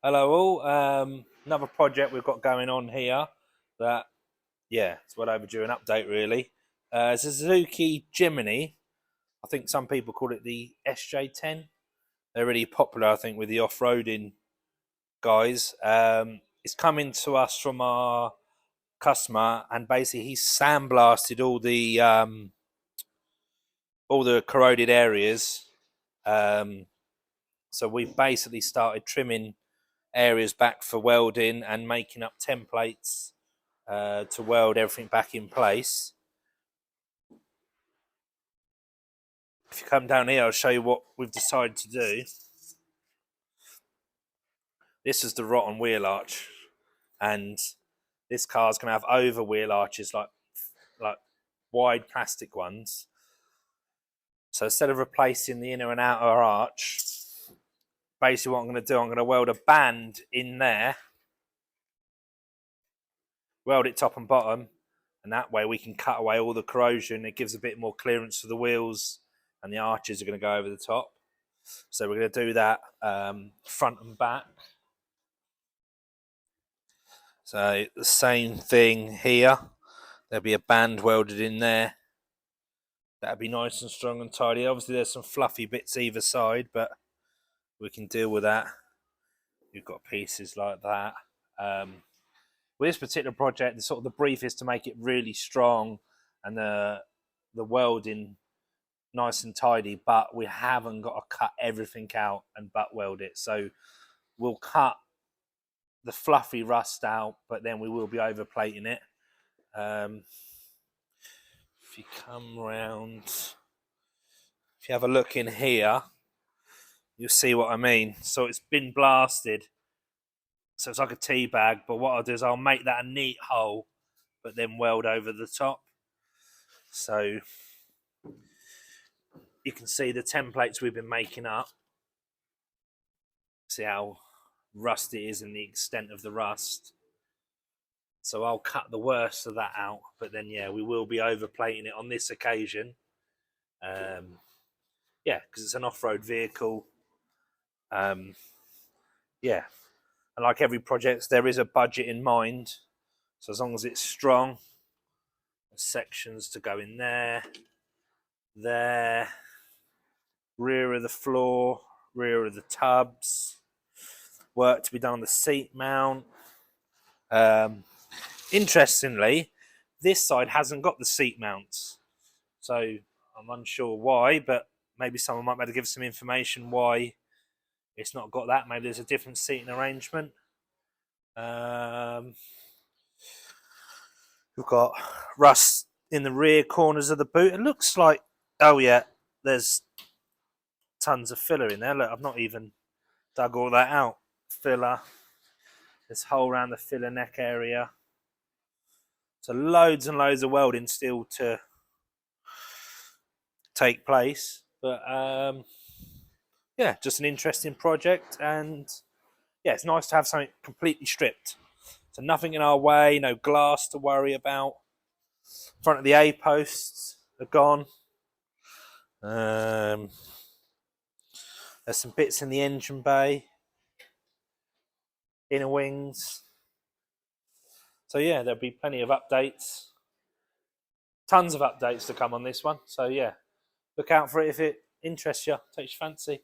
Hello all. Another project we've got going on here that, it's well overdue an update really. It's a Suzuki Jimny. I think some people call it the SJ10. They're really popular, I think, with the off-roading guys. It's coming to us from our customer, and basically he's sandblasted all the corroded areas. So we've basically started trimming areas back for welding and making up templates to weld everything back in place. If you come down here, I'll show you what we've decided to do. This is the rotten wheel arch, and this car's going to have over wheel arches like wide plastic ones. So instead of replacing the inner and outer arch, basically what I'm going to do, I'm going to weld a band in there, weld it top and bottom, and that way we can cut away all the corrosion. It gives a bit more clearance for the wheels, and the arches are going to go over the top. So we're going to do that front and back. So the same thing here. There'll be a band welded in there. That'll be nice and strong and tidy. Obviously there's some fluffy bits either side, but we can deal with that. You've got pieces like that. With this particular project, the brief is to make it really strong and the welding nice and tidy, but we haven't got to cut everything out and butt weld it. So we'll cut the fluffy rust out, but then we will be overplating it. If you come round, if you have a look in here, you'll see what I mean. So it's been blasted, so it's like a tea bag, but what I'll do is I'll make that a neat hole, but then weld over the top. So you can see the templates we've been making up. See how rusty it is and the extent of the rust. So I'll cut the worst of that out, but then we will be overplating it on this occasion. Because it's an off-road vehicle. And like every project, there is a budget in mind. So as long as it's strong, there's sections to go in there, rear of the floor, rear of the tubs, work to be done on the seat mount. Interestingly, this side hasn't got the seat mounts, so I'm unsure why, but maybe someone might be able to give some information why it's not got that. Maybe there's a different seating arrangement. We've got rust in the rear corners of the boot. It looks like, there's tons of filler in there. Look, I've not even dug all that out. Filler. This hole around the filler neck area. So loads and loads of welding still to take place. But just an interesting project. And it's nice to have something completely stripped. So nothing in our way, no glass to worry about. Front of the A posts are gone. There's some bits in the engine bay, inner wings. So there'll be plenty of updates. Tons of updates to come on this one. So look out for it if it interests you, takes your fancy.